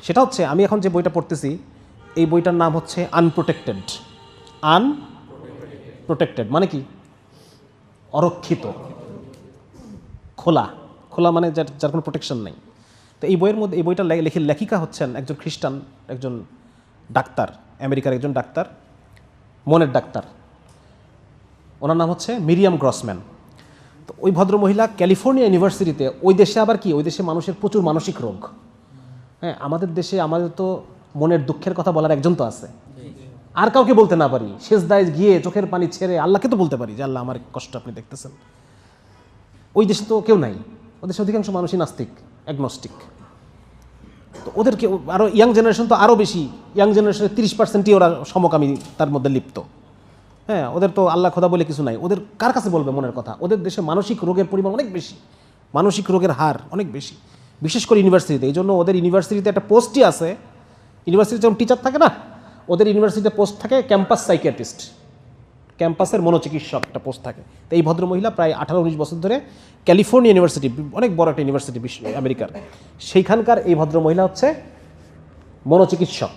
সেটা হচ্ছে আমি এখন যে বইটা পড়তেছি এই বইটার নাম হচ্ছে আনপ্রোটেক্টেড। আনপ্রোটেক্টেড মানে কি? অরক্ষিত, খোলা। খোলা মানে যার কোনো প্রোটেকশন নেই। তো এই বইয়ের মধ্যে, এই বইটা লেখিকা হচ্ছেন একজন খ্রিস্টান, একজন ডাক্তার, আমেরিকার একজন ডাক্তার, মনের ডাক্তার। ওনার নাম হচ্ছে মিরিয়াম গ্রসম্যান। তো ওই ভদ্রমহিলা ক্যালিফোর্নিয়া ইউনিভার্সিটিতে, ওই দেশে আবার কি, ওই দেশে মানুষের প্রচুর মানসিক রোগ। হ্যাঁ, আমাদের দেশে আমাদের তো মনের দুঃখের কথা বলার একজন তো আছে, আর কাউকে বলতে না পারি, সেজদায় গিয়ে চোখের পানি ছেড়ে আল্লাহকে তো বলতে পারি যে আল্লাহ আমার কষ্ট আপনি দেখতেছেন। ওই দেশে তো কেউ নাই, ওদের অধিকাংশ মানুষই নাস্তিক, অ্যাগনস্টিক। তো ওদেরকে আরও ইয়াং জেনারেশন তো আরও বেশি, ইয়াং জেনারেশনের 30%ই ওরা সমকামী তার মধ্যে লিপ্ত। হ্যাঁ, ওদের তো আল্লাহ খোদা বলে কিছু নাই, ওদের কার কাছে বলবে মনের কথা? ওদের দেশে মানসিক রোগের পরিমাণ অনেক বেশি, মানসিক রোগের হার অনেক বেশি, বিশেষ করে ইউনিভার্সিটিতে। এই জন্য ওদের ইউনিভার্সিটিতে একটা পোস্টই আছে, ইউনিভার্সিটিতে যেমন টিচার থাকে না, ওদের ইউনিভার্সিটিতে পোস্ট থাকে ক্যাম্পাস সাইকিয়াট্রিস্ট, ক্যাম্পাসের মনোচিকিৎসক একটা পোস্ট থাকে। তো এই ভদ্রমহিলা প্রায় 18-19 বছর ধরে ক্যালিফোর্নিয়া ইউনিভার্সিটি, অনেক বড় একটা ইউনিভার্সিটি আমেরিকার, সেইখানকার এই ভদ্রমহিলা হচ্ছে মনোচিকিৎসক।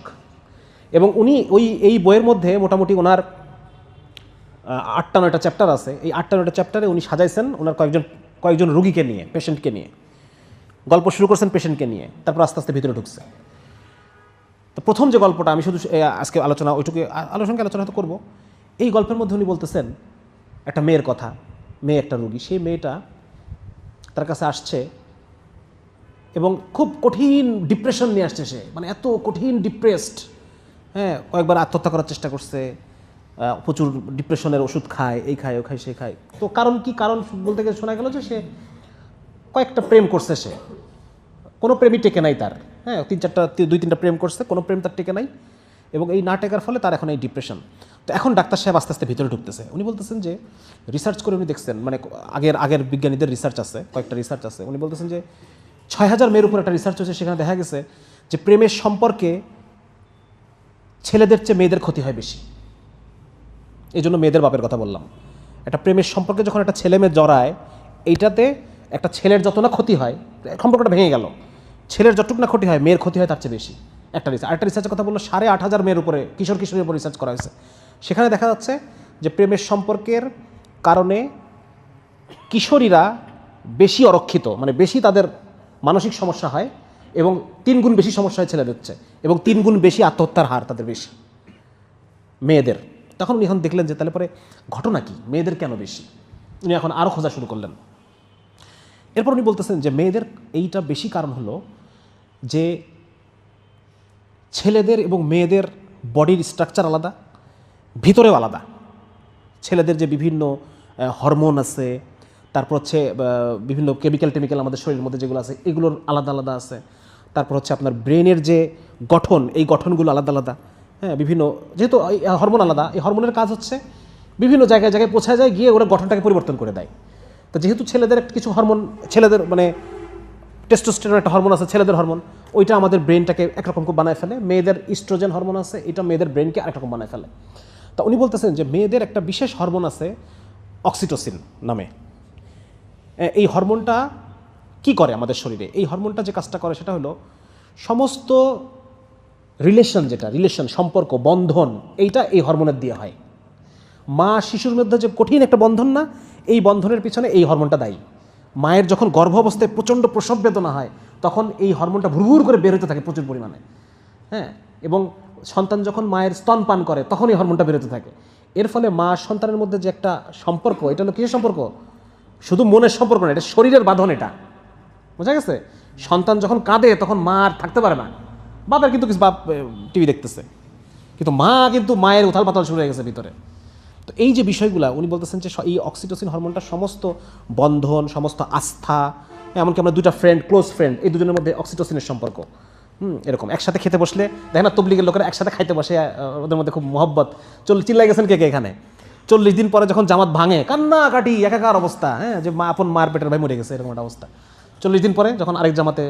এবং উনি এই বইয়ের মধ্যে মোটামুটি ওনার 8টা-9টা চ্যাপ্টার আছে। এই 8টা-9টা চ্যাপ্টারে উনি সাজাইছেন ওনার কয়েকজন রুগীকে নিয়ে, পেশেন্টকে নিয়ে গল্প শুরু করছেন, পেশেন্টকে নিয়ে, তারপর আস্তে আস্তে ভিতরে ঢুকছে। তো প্রথম যে গল্পটা আমি শুধু আজকে আলোচনা হয়তো করবো, এই গল্পের মধ্যে উনি বলতেছেন একটা মেয়ের কথা। মেয়ে একটা রুগী, সেই মেয়েটা তার কাছে আসছে এবং খুব কঠিন ডিপ্রেশন নিয়ে আসছে সে, মানে এত কঠিন ডিপ্রেসড। হ্যাঁ, কয়েকবার আত্মহত্যা করার চেষ্টা করছে, প্রচুর ডিপ্রেশনের ওষুধ খায়, এই খায়, ও খায়, সে খায়। তো কারণ কি? কারণ বলতে গেলে শোনা গেল যে সে কয়েকটা প্রেম করছে, সে কোনো প্রেমই টেকে নাই তার। হ্যাঁ, 2-3টা প্রেম করছে, কোনো প্রেম তার টেকে নাই, এবং এই না টেকার ফলে তার এখন এই ডিপ্রেশন। তো এখন ডাক্তার সাহেব আস্তে আস্তে ভিতরে ঢুকতেছে। উনি বলতেছেন যে রিসার্চ করে উনি দেখছেন, মানে আগের বিজ্ঞানীদের রিসার্চ আছে, কয়েকটা রিসার্চ আছে। উনি বলতেছেন যে 6000 মেয়ের উপর একটা রিসার্চ হচ্ছে, সেখানে দেখা গেছে যে প্রেমের সম্পর্কে ছেলেদের চেয়ে মেয়েদের ক্ষতি হয় বেশি। এই জন্য মেয়েদের বাপের কথা বললাম। একটা প্রেমের সম্পর্কে যখন একটা ছেলে মেয়ে জড়ায়, এইটাতে একটা ছেলের যত না ক্ষতি হয়, সম্পর্কটা ভেঙে গেল, ছেলের যতটুকু না ক্ষতি হয়, মেয়ের ক্ষতি হয় তার চেয়ে বেশি। আরেকটা রিসার্চের কথা বললো 8500 মেয়ের উপরে, কিশোরীর উপর রিসার্চ করা হয়েছে। সেখানে দেখা যাচ্ছে যে প্রেমের সম্পর্কের কারণে কিশোরীরা বেশি অরক্ষিত, মানে বেশি তাদের মানসিক সমস্যা হয়, এবং 3 গুণ বেশি সমস্যা হয় ছেলেদের চেয়ে, এবং 3 গুণ বেশি আত্মহত্যার হার তাদের বেশি মেয়েদের। তখন উনি এখন দেখলেন যে তাহলে পরে ঘটনা কি, মেয়েদের কেন বেশি? উনি এখন আরও খোঁজা শুরু করলেন। এরপর উনি বলতেছেন যে মেয়েদের এইটা বেশি কারণ হলো যে ছেলেদের এবং মেয়েদের বডির স্ট্রাকচার আলাদা, ভিতরেও আলাদা। ছেলেদের যে বিভিন্ন হরমোন আছে, তারপর হচ্ছে বিভিন্ন কেমিক্যাল আমাদের শরীরের মধ্যে যেগুলো আছে, এগুলোর আলাদা আলাদা আছে। তারপর হচ্ছে আপনার ব্রেনের যে গঠন, এই গঠনগুলো আলাদা আলাদা। হ্যাঁ, বিভিন্ন, যেহেতু হরমোন আলাদা, এই হরমোনের কাজ হচ্ছে বিভিন্ন জায়গায় জায়গায় পৌঁছায় যায়, গিয়ে ওরা গঠনটাকে পরিবর্তন করে দেয়। তো যেহেতু ছেলেদের কিছু হরমোন, ছেলেদের মানে টেস্টোস্টেরন একটা হরমোন আছে, ছেলেদের হরমোন, ওইটা আমাদের ব্রেনটাকে একরকম বানায় ফেলে। মেয়েদের ইস্ট্রোজেন হরমোন আছে, এটা মেয়েদের ব্রেনকে আরেকরকম বানায় ফেলে। তা উনি বলতেছেন যে মেয়েদের একটা বিশেষ হরমোন আছে অক্সিটোসিন নামে। এই হরমোনটা কি করে আমাদের শরীরে? এই হরমোনটা যে কাজটা করে সেটা হলো সমস্ত রিলেশন, সম্পর্ক, বন্ধন, এইটা এই হরমোনের দিয়ে হয়। মা শিশুর মধ্যে যে কঠিন একটা বন্ধন না, এই বন্ধনের পিছনে এই হরমোনটা দায়ী। মায়ের যখন গর্ভ অবস্থায় প্রচণ্ড প্রসব বেদনা হয়, তখন এই হরমোনটা ভুরভুর করে বের হতে থাকে প্রচুর পরিমাণে। হ্যাঁ, এবং সন্তান যখন মায়ের স্তন পান করে, তখন এই হরমোনটা বেরোতে থাকে। এর ফলে মা সন্তানের মধ্যে যে একটা সম্পর্ক, এটা হলো কিসের সম্পর্ক? শুধু মনের সম্পর্ক না, এটা শরীরের বাঁধন। এটা বোঝা গেছে? সন্তান যখন কাঁদে তখন মা আর থাকতে পারে না, বাপের কিন্তু কিছু, বাপ টিভি দেখতেছে, কিন্তু মায়ের উথাল পাতাল শুরু হয়ে গেছে ভিতরে। তো এই যে বিষয়গুলো উনি বলতেছেন যে এই অক্সিটোসিন হরমোনটা সমস্ত বন্ধন, সমস্ত আস্থা, এমনকি আমরা 2টা ফ্রেন্ড, ক্লোজ ফ্রেন্ড, এই দুজনের মধ্যে অক্সিটোসিনের সম্পর্ক। এরকম একসাথে খেতে বসলে দেখেন না, তবলিগের লোকেরা একসাথে খাইতে বসে, ওদের মধ্যে খুব মহব্বত। চিল্লাই গেছেন কে এখানে? 40 দিন পরে যখন জামাত ভাঙে, কান্নাকাটি, একাকার অবস্থা। হ্যাঁ, যে আপন মার পেটের ভাই মরে গেছে, এরকম একটা অবস্থা। 40 দিন পরে যখন আরেক জামাতে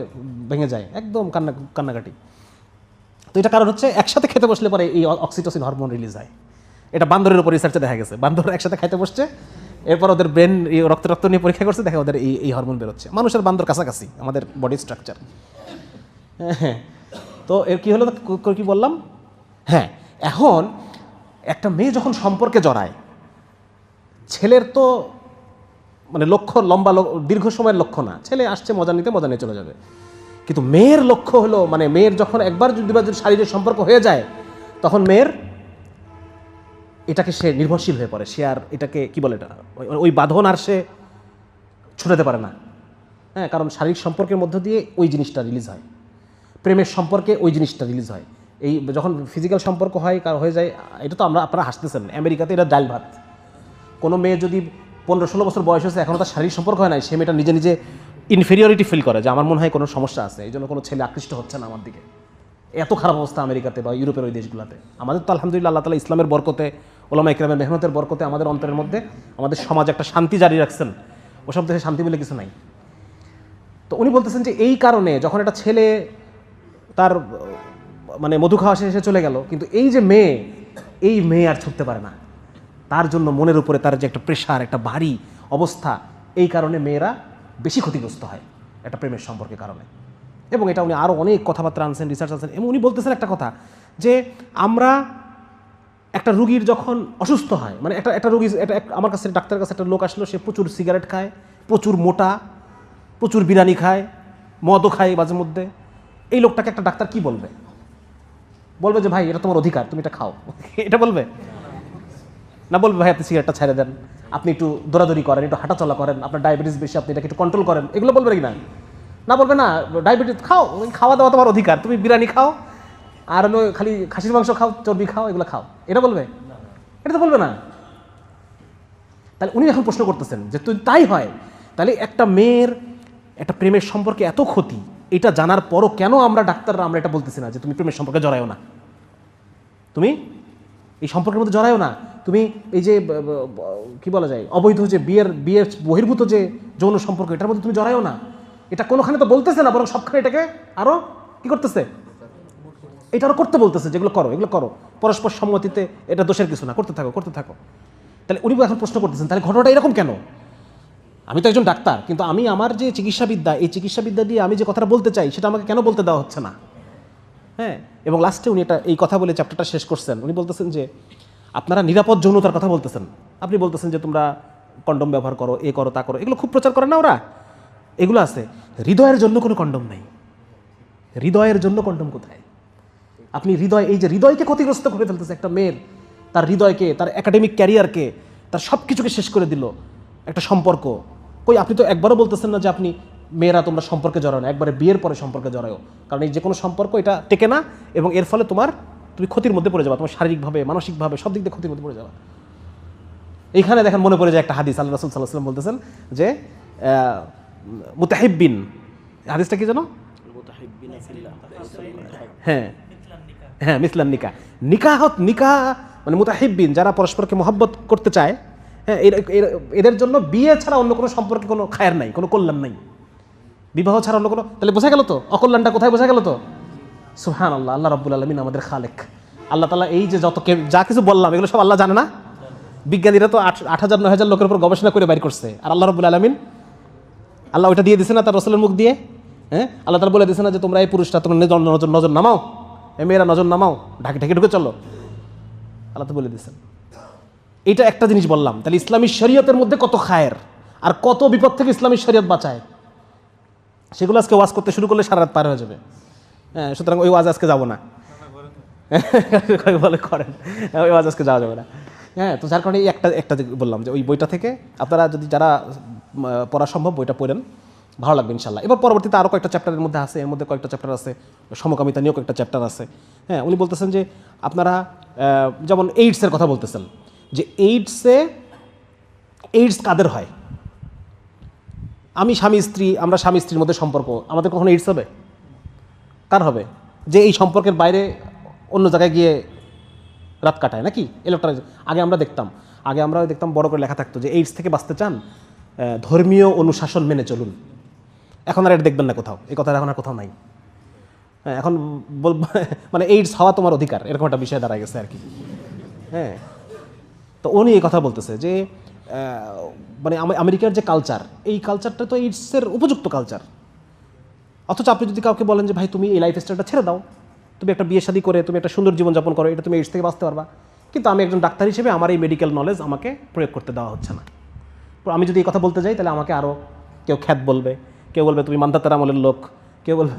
ভেঙে যায়, একদম কান্নাকাটি। তো এটা কারণ হচ্ছে একসাথে খেতে বসলে পরে এই অক্সিটোসিন হরমোন রিলিজ হয়। এটা বান্দরের উপর রিসার্চে দেখা গেছে। বান্দর একসাথে খাইতে বসছে, এরপর ওদের ব্রেন রক্ত নিয়ে পরীক্ষা করছে, দেখা ওদের এই হরমোন বেরোচ্ছে। মানুষের বান্দর কাছাকাছি আমাদের বডি স্ট্রাকচার। হ্যাঁ, তো এর কি হলো, কি বললাম, হ্যাঁ এখন একটা মেয়ে যখন সম্পর্কে জড়ায়, ছেলের তো মানে লক্ষ্য লম্বা দীর্ঘ সময়ের লক্ষ্য না, ছেলে আসছে মজা নিতে, মজা নিয়ে চলে যাবে। কিন্তু মেয়ের লক্ষ্য হলো, মানে মেয়ের যখন একবার যদি শারীরিক সম্পর্ক হয়ে যায়, তখন মেয়ের এটাকে সে নির্ভরশীল হয়ে পড়ে, সে আর এটাকে কি বলে, এটা ওই বাঁধন আর সে ছুটাতে পারে না। হ্যাঁ, কারণ শারীরিক সম্পর্কের মধ্য দিয়ে ওই জিনিসটা রিলিজ হয়, প্রেমের সম্পর্কে ওই জিনিসটা রিলিজ হয়। এই যখন ফিজিক্যাল সম্পর্ক হয় হয়ে যায়, এটা তো আপনারা হাসতেছেন, আমেরিকাতে এটা ডাল ভাত। কোনো মেয়ে যদি 15-16 বছর বয়স হয়েছে, এখনও তার শারীরিক সম্পর্ক হয় না, সে মেয়েটা নিজে নিজে ইনফেরিয়রিটি ফিল করে যে আমার মনে হয় কোনো সমস্যা আছে, এই জন্য কোনো ছেলে আকৃষ্ট হচ্ছে না আমার দিকে। এত খারাপ অবস্থা আমেরিকাতে বা ইউরোপের ওই দেশগুলোতে। আমাদের তো আলহামদুলিল্লাহ আল্লাহ তাআলা ইসলামের বরকতে, ওলামা ইকরামের মেহনতের বরকতে আমাদের অন্তরের মধ্যে, আমাদের সমাজে একটা শান্তি জারি রাখছেন। ওসব দেশে শান্তি বলে কিছু নাই। তো উনি বলতেছেন যে এই কারণে যখন একটা ছেলে তার মানে মধু খাওয়া শেষে চলে গেল, কিন্তু এই যে মেয়ে, এই মেয়ে আর ছুটতে পারে না, তার জন্য মনের উপরে তার যে একটা প্রেশার, একটা ভারী অবস্থা, এই কারণে মেয়েরা বেশি ক্ষতিগ্রস্ত হয় একটা প্রেমের সম্পর্কের কারণে। এবং এটা উনি আরও অনেক কথাবার্তা আনছেন, রিসার্চ আনছেন, এবং উনি বলতেছেন একটা কথা যে আমরা একটা রুগীর যখন অসুস্থ হয়, মানে একটা রুগী, আমার কাছে ডাক্তারের কাছে একটা লোক আসলো, সে প্রচুর সিগারেট খায়, প্রচুর মোটা, প্রচুর বিরিয়ানি খায়, মদও খায় মাঝে মধ্যে। এই লোকটাকে একটা ডাক্তার কি বলবে? বলবে যে ভাই এটা তোমার অধিকার, তুমি এটা খাও, এটা বলবে না? বলবে ভাই আপনি সিগারেটটা ছেড়ে দেন, আপনি একটু দৌড়াদৌড়ি করেন, একটু হাঁটাচলা করেন, আপনার ডায়াবেটিস বেশি, আপনি এটাকে একটু কন্ট্রোল করেন, এগুলো বলবে কি না? না, বলবে না, ডায়াবেটিস খাও, খাওয়া দাওয়া তোমার অধিকার, তুমি বিরিয়ানি খাও, আর হলো খালি খাসির মাংস খাও, চর্বি খাও, এগুলো খাও, এটা বলবে? এটা তো বলবে না। তাহলে উনি এখন প্রশ্ন করতেছেন যে তুই তাই হয়, তাহলে একটা মেয়ের একটা প্রেমের সম্পর্কে এত ক্ষতি, এটা জানার পরও কেন আমরা ডাক্তাররা আমরা এটা বলতেছি না যে তুমি প্রেমের সম্পর্কে জড়ায়ও না, তুমি এই সম্পর্কের মধ্যে জড়ায়ও না, তুমি এই যে কি বলা যায় অবৈধ যে বিয়ের বহির্ভূত যে যৌন সম্পর্ক, এটার মধ্যে তুমি জড়ায়ও না। এটা কোনোখানে তো বলতেছে না, বরং সবখানে এটাকে আরো কি করতেছে, এটা আরো করতে বলতেছে, যেগুলো করো এগুলো করো পরস্পর সম্মতিতে, এটা দোষের কিছু না, করতে থাকো করতে থাকো। তাহলে উনি এখন প্রশ্ন করতেছেন তাহলে ঘটনাটা এরকম কেন? আমি তো একজন ডাক্তার, কিন্তু আমি আমার যে চিকিৎসাবিদ্যা, এই চিকিৎসাবিদ্যা দিয়ে আমি যে কথাটা বলতে চাই সেটা আমাকে কেন বলতে দেওয়া হচ্ছে না? হ্যাঁ, এবং লাস্টে উনি এই কথা বলে চ্যাপ্টারটা শেষ করছেন। উনি বলতেছেন যে আপনারা নিরাপদ যৌনতার কথা বলতেছেন, আপনি বলতেছেন যে তোমরা কন্ডম ব্যবহার করো, এ করো তা করো, এগুলো খুব প্রচার করে না ওরা, এগুলো আছে। হৃদয়ের জন্য কোনো কন্ডম নেই, হৃদয়ের জন্য কন্ডম কোথায়? আপনি হৃদয়, এই যে হৃদয়কে ক্ষতিগ্রস্ত করে ফেলতেছে একটা মেয়ের, তার হৃদয়কে, তার একাডেমিক ক্যারিয়ারকে, তার সব কিছুকে শেষ করে দিল একটা সম্পর্ক। কই আপনি তো একবারও বলতেছেন না যে আপনি মেয়েরা তোমরা সম্পর্কে জড়াও না, একবারে বিয়ের পরে সম্পর্কে জড়াও, কারণ এই যে কোনো সম্পর্ক এটা টেকে না, এবং এর ফলে তুমি ক্ষতির মধ্যে পড়ে যাবা, তোমার শারীরিকভাবে, মানসিকভাবে, সব দিক দিয়ে ক্ষতির মধ্যে পড়ে যাবা। এইখানে দেখেন মনে পড়ে যায় একটা হাদিস, আল্লাহ রাসূল সাল্লাল্লাহু আলাইহি ওয়াসাল্লাম বলতেছেন যে মুতাহিব্বিন, হাদিসটা কি জানো? হ্যাঁ হ্যাঁ, মিসলান নিকাহ, নিকাহ মানে মুতাহিব্বিন, যারা পরস্পরকে মহব্বত করতে চায়, হ্যাঁ, এদের জন্য বিয়ে ছাড়া অন্য কোনো সম্পর্কে কোনো খায়ের নাই, কোনো কল্যাণ নাই, বিবাহ ছাড়া অন্য কোনো। তাহলে বোঝা গেল তো অকল্যাণটা কোথায়, বোঝা গেল তো? সুবহানাল্লাহ, আল্লাহ রাব্বুল আলামিন আমাদের খালেক। আল্লাহ তাআলা এই যে যা কিছু বললাম এগুলো সব আল্লাহ জানে না? বিজ্ঞানীরা তো 8,000-9,000 লোকের উপর গবেষণা করে বাইর করছে, আর আল্লাহ রাব্বুল আলামিন আল্লাহ ওইটা দিয়ে দিছে না তার রাসূলের মুখ দিয়ে? হ্যাঁ, আল্লাহ তাআলা বলে দিছে না যে তোমরা এই পুরুষটা তোমরা নজর নামাও, এই মেয়েরা নজর নামাও, ঢাকে ঢুকে চলো, আল্লাহ তো বলে দিচ্ছেন। এটা একটা জিনিস বললাম। তাহলে ইসলামী শরীয়তের মধ্যে কত খায়ের আর কত বিপদ থেকে ইসলামী শরীয়ত বাঁচায়, সেগুলো আজকে ওয়াজ করতে শুরু করলে সারা রাত পার হয়ে যাবে। হ্যাঁ, সুতরাং ওই ওয়াজ আজকে যাবো না, বলে করেন, ওই ওয়াজ আজকে যাওয়া যাবে না। হ্যাঁ, তো যার কারণে এই একটা বললাম যে ওই বইটা থেকে আপনারা যদি যারা পড়া সম্ভব বইটা পড়েন, ভালো লাগবে ইনশাল্লাহ। এবার পরবর্তীতে আরও কয়েকটা চ্যাপ্টারের মধ্যে আছে, এর মধ্যে কয়েকটা চ্যাপ্টার আছে, সমকামিতা নিয়েও কয়েকটা চ্যাপ্টার আছে। হ্যাঁ, উনি বলতেছেন যে আপনারা যেমন এইডসের কথা বলতেছেন, যে এইডস কাদের হয়? আমরা স্বামী স্ত্রীর মধ্যে সম্পর্ক, আমাদের কখনো এইডস হবে? কার হবে? যে এই সম্পর্কের বাইরে অন্য জায়গায় গিয়ে রাত কাটায় নাকি? এই লোকটা আগে আমরা দেখতাম বড় করে লেখা থাকতো যে এইডস থেকে বাঁচতে চান ধর্মীয় অনুশাসন মেনে চলুন। এখন আর এটা দেখবেন না কোথাও, এই কথা এখন আর কোথাও নাই। হ্যাঁ, এখন মানে এইডস হওয়া তোমার অধিকার, এরকম একটা বিষয় দাঁড়ায় গেছে আর কি। হ্যাঁ, তো উনি এই কথা বলতেছে যে মানে আমেরিকার যে কালচার, এই কালচারটা তো এইডসের উপযুক্ত কালচার, অথচ আপনি যদি কাউকে বলেন যে ভাই তুমি এই লাইফ স্টাইলটা ছেড়ে দাও, তুমি একটা বিয়ে শাদী করে তুমি একটা সুন্দর জীবনযাপন করো, এটা তুমি এইডস থেকে বাঁচতে পারবা। কিন্তু আমি একজন ডাক্তার হিসেবে আমার এই মেডিকেল নলেজ আমাকে প্রয়োগ করতে দেওয়া হচ্ছে না। আমি যদি এই কথা বলতে যাই তাহলে আমাকে আরও কেউ খ্যাত বলবে, কেউ বলবে তুমি মান্দাতার আমলের লোক, কেউ বলবে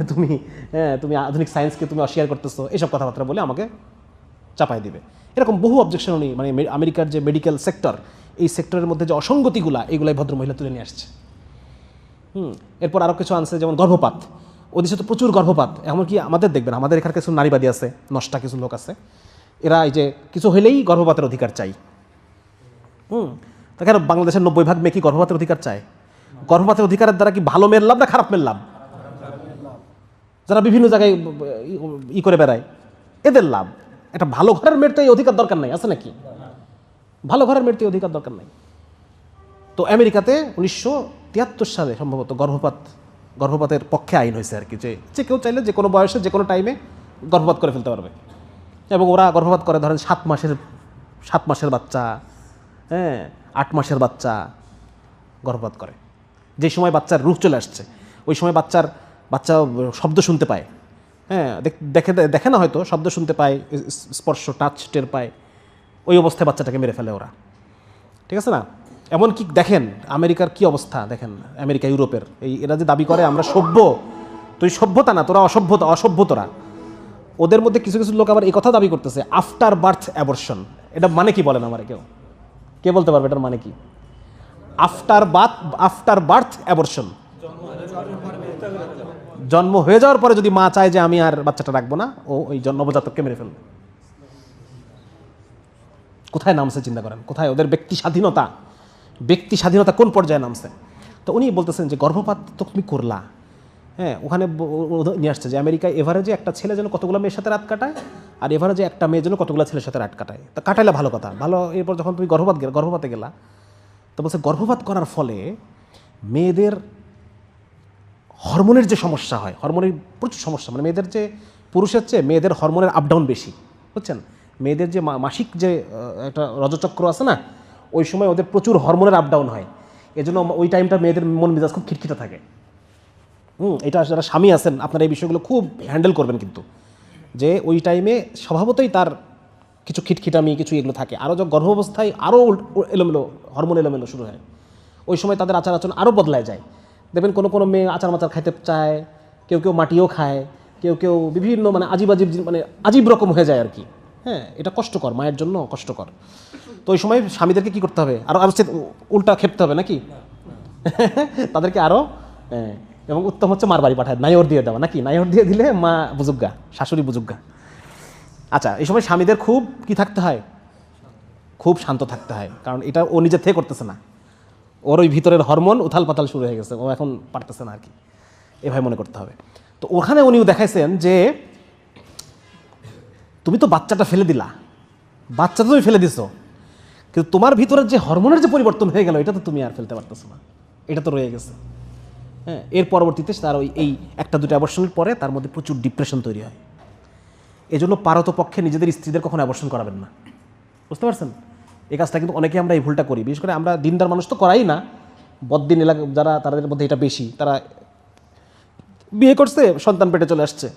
তুমি আধুনিক সায়েন্সকে তুমি অস্বীকার করতেছো, এইসব কথাবার্তা বলে আমাকে চাপাই দিবে। এরকম বহু অবজেকশন উনি মানে আমেরিকার যে মেডিকেল সেক্টর, এই সেক্টরের মধ্যে যে অসঙ্গতিগুলা, এইগুলাই ভদ্রমহিলা তুলে নিয়ে আসছে। এরপর আরও কিছু আনছে, যেমন গর্ভপাত। ওদেশে তো প্রচুর গর্ভপাত, এমনকি আমাদের দেখবেন আমাদের এখানে কিছু নারীবাদী আছে, নষ্টা কিছু লোক আছে, এরা এই যে কিছু হলেই গর্ভপাতের অধিকার চাই। তা কেন বাংলাদেশের 90% মেয়ে কি গর্ভপাতের অধিকার চায়? গর্ভপাতের অধিকারের দ্বারা কি ভালো মেয়ের লাভ না খারাপ মেয়ের লাভ? যারা বিভিন্ন জায়গায় করে বেড়ায় এদের লাভ। একটা ভালো ঘরের মেয়ের তো এই অধিকার দরকার নাই, আছে নাকি? ভালো ঘরের মেয়ের তো এই অধিকার দরকার নাই। তো আমেরিকাতে 1973 সালে সম্ভবত গর্ভপাতের পক্ষে আইন হয়েছে আর কি, যে কেউ চাইলে যে কোনো বয়সে যে কোনো টাইমে গর্ভপাত করে ফেলতে পারবে। এবং ওরা গর্ভপাত করে ধরেন 7 মাসের বাচ্চা, 8 মাসের বাচ্চা গর্ভপাত করে। যে সময় বাচ্চার রূপ চলে আসছে ওই সময় বাচ্চা শব্দ শুনতে পায়, দেখে না হয়তো, শব্দ শুনতে পায়, স্পর্শ টাচ টের পায়, ওই অবস্থায় বাচ্চাটাকে মেরে ফেলে ওরা। ঠিক আছে না? এমনকি দেখেন আমেরিকার কি অবস্থা, দেখেন আমেরিকা ইউরোপের এরা যে দাবি করে আমরা সভ্য, তুই সভ্যতা না, তোরা অসভ্য তোরা। ওদের মধ্যে কিছু কিছু লোক আবার এই কথা দাবি করতেছে আফটার বার্থ অ্যাবর্শন। এটা মানে কি বলেন আমার কে বলতে পারবে এটার মানে কি? আফটার বার্থ অ্যাবর্শন, জন্ম হয়ে যাওয়ার পরে যদি মা চায় যে আমি আর বাচ্চাটা রাখবো না, ও ওই নবজাতককে মেরে ফেলবে। কোথায় নামছে চিন্তা করেন, কোথায় ওদের ব্যক্তি স্বাধীনতা কোন পর্যায়ে নামছে? তো উনি বলতেছেন যে গর্ভপাত তো তুমি করলা, ওখানে নিয়ে আসছে যে আমেরিকায় এভারেজে একটা ছেলে যেন কতগুলো মেয়ের সাথে রাত কাটায়, আর এভারেজে একটা মেয়ে যেন কতগুলো ছেলের সাথে রাত কাটায়। তা কাটাইলে ভালো কথা, ভালো। এরপর যখন তুমি গর্ভপাতে গেলা, তো বলছে গর্ভপাত করার ফলে মেয়েদের হরমোনের যে সমস্যা হয়, হরমোনের প্রচুর সমস্যা, মানে মেয়েদের যে পুরুষের চেয়ে মেয়েদের হরমোনের আপডাউন বেশি, বুঝছেন? মেয়েদের যে মাসিক যে একটা রজচক্র আছে না, ওই সময় ওদের প্রচুর হরমোনের আপডাউন হয়। এজন্য ওই টাইমটা মেয়েদের মন মেজাজ খুব খিটখিটে থাকে। এটা যারা স্বামী আছেন আপনারা এই বিষয়গুলো খুব হ্যান্ডেল করবেন, কিন্তু যে ওই টাইমে স্বভাবতই তার কিছু খিটখিটামি কিছু এগুলো থাকে। আরও যখন গর্ভাবস্থায় আরও এলোমেলো হরমোন এলোমেলো শুরু হয়, ওই সময় তাদের আচার আচরণ আরও বদলায় যায়। দেখবেন কোনো মেয়ে আচার মাচার খাইতে চায়, কেউ মাটিও খায়, কেউ বিভিন্ন মানে আজীব রকম হয়ে যায় আর কি। এটা কষ্টকর, মায়ের জন্য কষ্টকর। তো ওই সময় স্বামীদেরকে কি করতে হবে? আরও উল্টা খেপতে হবে নাকি? তাদেরকে আরও এবং উত্তম হচ্ছে মার বাড়ি পাঠায়, নাইওর দিয়ে দেওয়া নাকি? নাইওর দিয়ে দিলে মা বুজুগ্গা, শাশুড়ি বুজুগ্গা। আচ্ছা, এই সময় স্বামীদের খুব কি থাকতে হয়? খুব শান্ত থাকতে হয়, কারণ এটা ও নিজের থেকে করতেছে না, ওর ওই ভিতরের হরমোন উথাল পাতাল শুরু হয়ে গেছে, ও এখন পারতেছে না আর কি, এভাবে মনে করতে হবে। তো ওখানে উনিও দেখাইছেন যে তুমি তো বাচ্চাটা ফেলে দিলা, বাচ্চাটা তুমি ফেলে দিছো, কিন্তু তোমার ভিতরের যে হরমোনের যে পরিবর্তন হয়ে গেল এটা তো তুমি আর ফেলতে পারতেছো না, এটা তো রয়ে গেছে। এর পরবর্তীতে তার এই একটা দুটো অ্যাবর্শনের পরে তার মধ্যে প্রচুর ডিপ্রেশন তৈরি হয়। এজন্য পারতপক্ষে নিজেদের স্ত্রীদের কখনো অ্যাবর্শন করাবেন না, বুঝতে পারছেন? এই কাজটা কিন্তু অনেকে আমরা এই ভুলটা করি, বিশেষ করে আমরা দিনদার মানুষ তো করাই না, বদ্দিন এলাকা যারা তাদের মধ্যে এটা বেশি, তারা বিয়ে করছে, সন্তান পেটে চলে আসছে,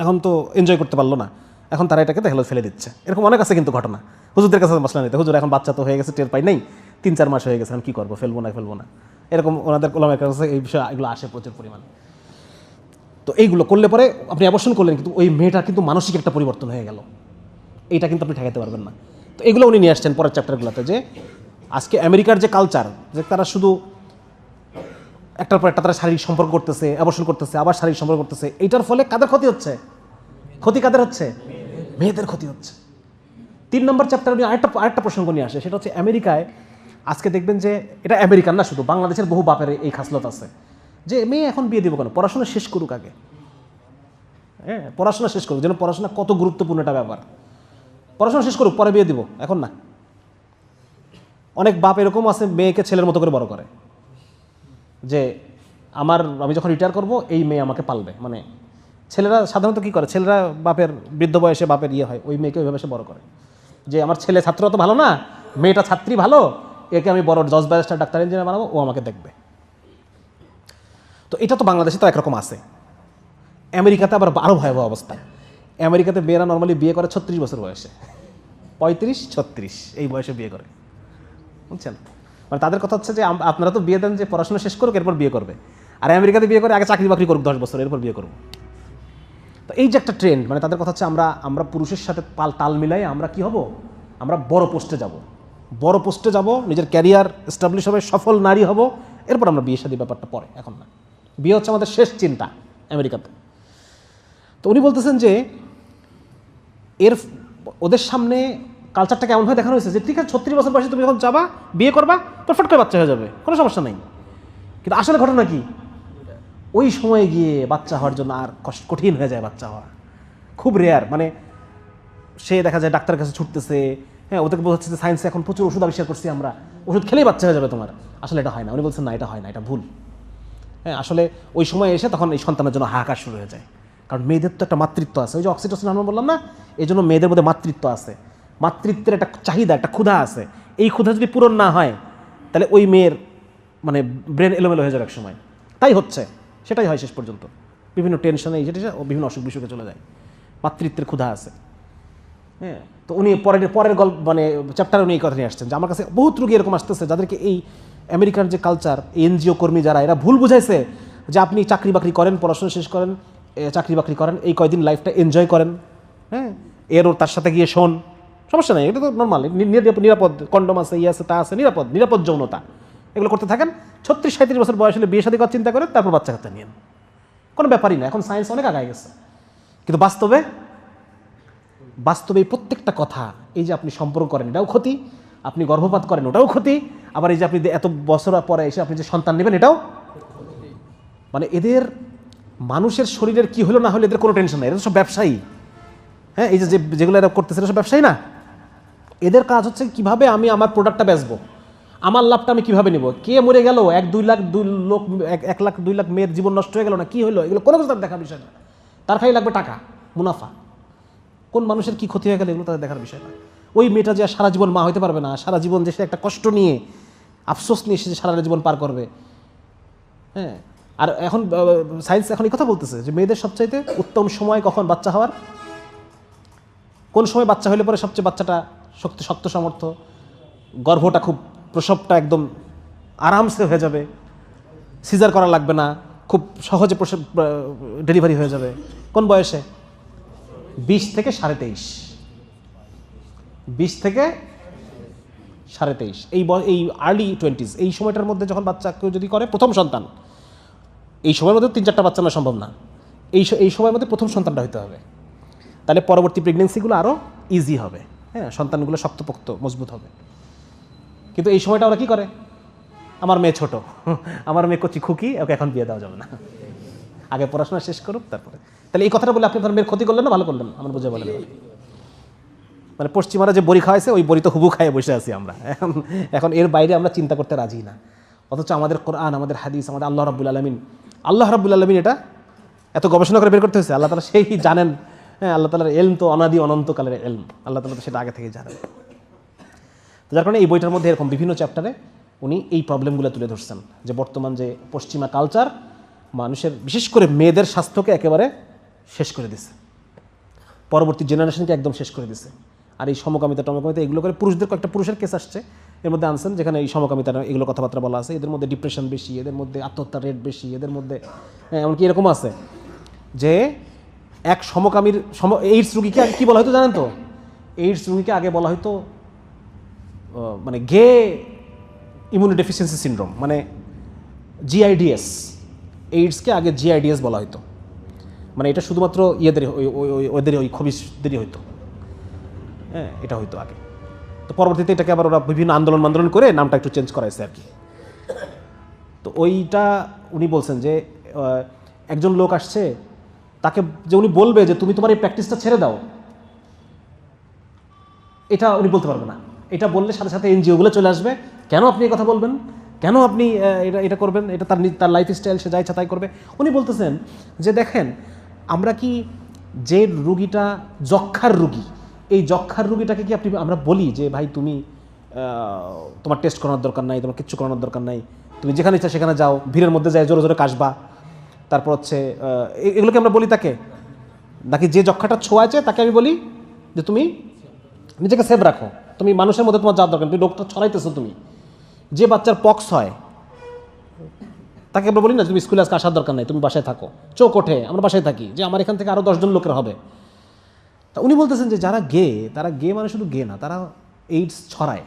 এখন তো এনজয় করতে পারলো না, এখন তারা এটাকে দেখলো ফেলে দিচ্ছে। এরকম অনেক আছে কিন্তু ঘটনা। হুজুরদের কাছে মশলা নিতে, হুজুর এখন বাচ্চা তো হয়ে গেছে, টের পাই নেই, 3-4 মাস হয়ে গেছে, এখন কী করবো, ফেলবো না, এরকম ওনাদের ওলামার কাছে এই বিষয়ে এগুলো আসে প্রচুর পরিমাণে। তো এইগুলো করলে পরে আপনি অ্যাবর্শন করলেন, কিন্তু ওই মেয়েটার কিন্তু মানসিক একটা পরিবর্তন হয়ে গেল, এইটা কিন্তু আপনি ঠেকাতে পারবেন না। তো এগুলো উনি নিয়ে আসছেন পরের চ্যাপ্টারগুলোতে, যে আজকে আমেরিকার যে কালচার, যে তারা শুধু একটার পর একটা তারা শারীরিক সম্পর্ক করতেছে, অ্যাবর্শন করতেছে, আবার শারীরিক সম্পর্ক করতেছে, এইটার ফলে কাদের ক্ষতি হচ্ছে? ক্ষতি কাদের হচ্ছে? মেয়েদের ক্ষতি হচ্ছে। 3 নম্বর চ্যাপ্টার উনি আরেকটা প্রসঙ্গ নিয়ে আসে, সেটা হচ্ছে আমেরিকায় আজকে দেখবেন যে এটা আমেরিকান না, শুধু বাংলাদেশের বহু বাপের এই খাসলত আছে যে মেয়ে এখন বিয়ে দিব কেন, পড়াশোনা শেষ করুক আগে, পড়াশোনা শেষ করুক, যেন পড়াশোনা কত গুরুত্বপূর্ণ একটা ব্যাপার, পড়াশোনা শেষ করুক পরে বিয়ে দিব, এখন না। অনেক বাপ এরকম আছে মেয়েকে ছেলের মতো করে বড় করে, যে আমি যখন রিটায়ার করব এই মেয়ে আমাকে পালবে, মানে ছেলেরা সাধারণত কী করে, ছেলেরা বাপের বৃদ্ধ বয়সে বাপের ইয়ে হয়, ওই মেয়েকে ওইভাবে সে বড় করে, যে আমার ছেলে ছাত্র তো ভালো না, মেয়েটা ছাত্রী ভালো, একে আমি বড় জজ ব্যারিস্টার ডাক্তার ইঞ্জিনিয়ার বানাবো, ও আমাকে দেখবে। তো এটা তো বাংলাদেশে তো একরকম আছে। আমেরিকাতে আবার আরও ভয়াবহ অবস্থা। আমেরিকাতে মেয়েরা নর্মালি বিয়ে করে 36 বছর বয়সে, 35-36 এই বয়সে বিয়ে করে, বুঝছেন? মানে তাদের কথা হচ্ছে যে আপনারা তো বিয়ে দেন যে পড়াশোনা শেষ করুক এরপর বিয়ে করবে, আর আমেরিকাতে বিয়ে করে আগে চাকরি বাকরি করুক 10 বছর এরপর বিয়ে করবো। তো এই যে একটা ট্রেন্ড, মানে তাদের কথা হচ্ছে আমরা পুরুষের সাথে তাল মিলাই আমরা কি হব, আমরা বড় পোস্টে যাব, নিজের ক্যারিয়ার এস্টাবলিশ হবে, সফল নারী হব, এরপর আমরা বিয়ে শাদী ব্যাপারটা পরে, এখন না। বিয়ে হচ্ছে আমাদের শেষ চিন্তা আমেরিকাতে। তো উনি বলতেছেন যে ওদের সামনে কালচারটা কেমনভাবে দেখানো হয়েছে যে ঠিক আছে 36 বছর বয়সে তুমি যখন যাবা বিয়ে করবা তোর ফট করে বাচ্চা হয়ে যাবে, কোনো সমস্যা নেই। কিন্তু আসলে ঘটনা কি, ওই সময়ে গিয়ে বাচ্চা হওয়ার জন্য আর কঠিন হয়ে যায় বাচ্চা হওয়া, খুব রেয়ার। মানে সে দেখা যায় ডাক্তারের কাছে ছুটতেছে, হ্যাঁ ওদেরকে বোঝাচ্ছে যে সায়েন্সে এখন প্রচুর ওষুধ আবিষ্কার করছি আমরা, ওষুধ খেলেই বাচ্চা হয়ে যাবে তোমার। আসলে এটা হয় না। উনি বলছেন না, এটা হয় না, এটা ভুল। হ্যাঁ আসলে ওই সময় এসে তখন এই সন্তানের জন্য হাহাকার শুরু হয়ে যায়, কারণ মেয়েদের তো একটা মাতৃত্ব আছে, ওই যে অক্সিটোসিন আমরা বললাম না, এই জন্য মেয়েদের মধ্যে মাতৃত্ব আছে, মাতৃত্বের একটা চাহিদা, একটা ক্ষুধা আছে। এই ক্ষুধা যদি পূরণ না হয় তাহলে ওই মেয়ের মানে ব্রেন এলোমেলো হয়ে যাবে এক সময়। তাই হচ্ছে, সেটাই হয় শেষ পর্যন্ত, বিভিন্ন টেনশনে এই যেটা বিভিন্ন অসুখ বিসুখে চলে যায়। মাতৃত্বের ক্ষুধা আছে। হ্যাঁ, তো উনি পরের গল্প মানে চ্যাপ্টারে উনি এই কথা নিয়ে আসছেন যে আমার কাছে বহুত রোগী এরকম আসতেছে যাদেরকে এই আমেরিকার যে কালচার, এনজিও কর্মী যারা, এরা ভুল বুঝাইছে যে আপনি চাকরি বাকরি করেন, পড়াশোনা শেষ করেন, চাকরি বাকরি করেন, এই কয়দিন লাইফটা এনজয় করেন, হ্যাঁ ওর তার সাথে গিয়ে শোন, সমস্যা নেই, এটা তো নর্মাল, নিরাপদ, কন্ডম আছে, ইয়ে আছে, তা আছে, নিরাপদ যৌনতা, এগুলো করতে থাকেন। 36-37 বছর বয়স হলে বিয়ে শাদী করার চিন্তা করেন, তারপর বাচ্চা কাচ্চা নিয়েন, কোনো ব্যাপারই না। এখন সায়েন্স অনেক আগায় গেছে, কিন্তু বাস্তবে এই প্রত্যেকটা কথা, এই যে আপনি সম্পর্ক করেন এটাও ক্ষতি, আপনি গর্ভপাত করেন ওটাও ক্ষতি, আবার এই যে আপনি এত বছর পরে এসে আপনি যে সন্তান নেবেন এটাও, মানে এদের মানুষের শরীরের কি হলো না হলো এদের কোনো টেনশন নাই, এদের সব ব্যবসায়ী। হ্যাঁ, এই যেগুলো এরা করতেছে এটা সব ব্যবসায়ী না, এদের কাজ হচ্ছে কিভাবে আমি আমার প্রোডাক্টটা বেচবো, আমার লাভটা আমি কিভাবে নিব, কে মরে গেল, 1-2 লাখ 1 লাখ 2 লাখ মেয়ের জীবন নষ্ট হয়ে গেল না, কি হলো, এগুলো কোনো কিছু তার দেখার বিষয় না। তার খালি লাগবে টাকা, মুনাফা, কোন মানুষের কি ক্ষতি হয়ে গেল এগুলো তাদের দেখার বিষয় না। ওই মেয়েটা যে সারা জীবন মা হইতে পারবে না, সারা জীবন যে সে একটা কষ্ট নিয়ে, আফসোস নিয়ে সে সারা জীবন পার করবে। হ্যাঁ, আর এখন সায়েন্স এখন এই কথা বলতেছে যে মেয়েদের সবচাইতে উত্তম সময় কখন বাচ্চা হওয়ার, কোন সময় বাচ্চা হলে পরে সবচেয়ে বাচ্চাটা শক্ত সামর্থ্য, গর্ভটা খুব, প্রসবটা একদম আরামসে হয়ে যাবে, সিজার করা লাগবে না, খুব সহজে প্রসব ডেলিভারি হয়ে যাবে। কোন বয়সে? 20 থেকে 23.5, 20 থেকে 23.5, এই আর্লি 20s, এই সময়টার মধ্যে যখন বাচ্চা কেউ যদি করে প্রথম সন্তান, এই সময়ের মধ্যে 3-4টা বাচ্চা না সম্ভব না, এই সময়ের মধ্যে প্রথম সন্তানটা হতে হবে, তাহলে পরবর্তী প্রেগনেন্সিগুলো আরও ইজি হবে, হ্যাঁ সন্তানগুলো শক্তপোক্ত মজবুত হবে। কিন্তু এই সময়টা ওরা কী করে, আমার মেয়ে ছোট, আমার মেয়ে কচি খুকি, ওকে এখন বিয়ে দেওয়া যাবে না, আগে পড়াশোনা শেষ করুক তারপরে। তাহলে এই কথাটা বলে আপনি আপনার মেয়ের ক্ষতি করলেন না ভালো করলেন, আমার বুঝে বলেন। মানে পশ্চিমারা যে বড়ি খাওয়াইছে ওই বড়ি তো হুবু খাইয়ে বসে আছি আমরা, এখন এর বাইরে আমরা চিন্তা করতে রাজি না। অথচ আমাদের কোরআন, আমাদের হাদিস, আমাদের আল্লাহ রাব্বুল আলামিন এটা এত গবেষণা করে বের করতে হয়েছে। আল্লাহ তাআলা সেই জানেন, হ্যাঁ আল্লাহ তাআলার ইলম তো অনাদি অনন্তকালের ইলম, আল্লাহ তাআলা তো সেটা আগে থেকেই জানেন। যার কারণে এই বইটার মধ্যে এরকম বিভিন্ন চ্যাপ্টারে উনি এই প্রবলেমগুলো তুলে ধরছেন যে বর্তমান যে পশ্চিমা কালচার মানুষের বিশেষ করে মেয়েদের স্বাস্থ্যকে একেবারে শেষ করে দিছে, পরবর্তী জেনারেশনকে একদম শেষ করে দিছে। আর এই সমকামিতা এগুলো করে পুরুষদের কয়েকটা পুরুষের কেস আসছে এর মধ্যে আনছেন, যেখানে এই সমকামিতা এগুলো কথাবার্তা বলা আছে, এদের মধ্যে ডিপ্রেশন বেশি, এদের মধ্যে আত্মহত্যার রেট বেশি, এদের মধ্যে এমনকি এরকম আছে যে এক সমকামীর এইডস রুগীকে আগে কী বলা হতো জানেন তো, এইডস রুগীকে আগে বলা হতো মানে গে ইমিউনোডেফিসিয়েন্সি সিনড্রোম, মানে জিআইডিএস, এইডসকে আগে জিআইডিএস বলা হতো, মানে এটা শুধুমাত্র ওদের ওই খবিশদেরই হইতো, হ্যাঁ এটা হইতো আগে। তো পরবর্তীতে এটাকে আবার ওরা বিভিন্ন আন্দোলন করে নামটা একটু চেঞ্জ করাইছে আর কি। তো ওইটা উনি বলছেন যে একজন লোক আসছে, তাকে যে উনি বলবে যে তুমি তোমার এই প্র্যাকটিসটা ছেড়ে দাও, এটা উনি বলতে পারবে না। এটা বললে সাথে সাথে এনজিওগুলো চলে আসবে, কেন আপনি এই কথা বলবেন, কেন আপনি এটা করবেন, এটা তার লাইফস্টাইল, সে যা ইচ্ছা তাই করবে। উনি বলতেছেন যে দেখেন আমরা কি যে রুগীটা যক্ষার রুগী, এই যক্ষার রুগীটাকে কি আমরা বলি যে ভাই তুমি তোমার টেস্ট করানোর দরকার নাই, তোমার কিচ্ছু করানোর দরকার নাই, তুমি যেখানে ইচ্ছা সেখানে যাও, ভিড়ের মধ্যে যায় জোরে জোরে কাশবা, তারপর হচ্ছে এগুলোকে আমরা বলি তাকে, নাকি যে যক্ষাটা ছোঁয়াছে তাকে আমি বলি যে তুমি নিজেকে সেভ রাখো, তুমি মানুষের মধ্যে তোমার যাওয়ার দরকার, তুমি রোগটা ছড়াইতেছো। তুমি যে বাচ্চার পক্স হয় তাকে আমরা বলি না তুমি স্কুলে আজকে আসার দরকার নেই, তুমি বাসায় থাকো, চোখ ওঠে আমরা বাসায় থাকি, যে আমার এখান থেকে আরও 10 জন লোকের হবে। তা উনি বলতেছেন যে যারা গে, তারা গে মানে শুধু গে না, তারা এইডস ছড়ায়।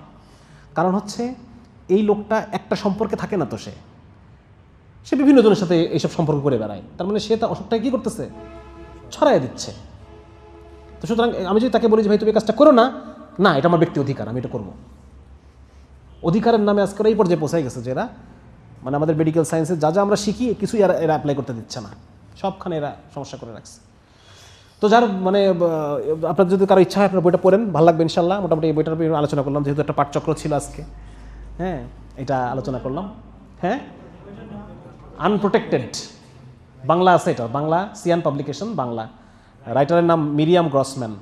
কারণ হচ্ছে এই লোকটা একটা সম্পর্কে থাকে না, তো সে বিভিন্ন জনের সাথে এইসব সম্পর্ক করে বেড়ায়, তার মানে সে তার অসুখটাকে কী করতেছে, ছড়াই দিচ্ছে। তো সুতরাং আমি যদি তাকে বলি যে ভাই তুমি কাজটা করো না, না এটা আমার ব্যক্তি অধিকার, আমি এটা করবো। অধিকারের নামে আজকাল এই পর্যায়ে পৌঁছাই গেছে যে এরা মানে আমাদের মেডিকেল সায়েন্সে যা যা আমরা শিখি কিছুই এরা অ্যাপ্লাই করতে দিচ্ছে না, সবখানে এরা সমস্যা করে রাখছে। তো যার মানে আপনার যদি কারো ইচ্ছা হয় আপনার বইটা পড়েন, ভালো লাগবে ইনশাল্লাহ। মোটামুটি এই বইটার আলোচনা করলাম, যেহেতু একটা পাঠচক্র ছিল আজকে, হ্যাঁ এটা আলোচনা করলাম। হ্যাঁ, আনপ্রোটেক্টেড, বাংলা আছে এটা, বাংলা সিয়ান পাবলিকেশন, বাংলা, রাইটারের নাম মিরিয়াম গ্রসম্যান।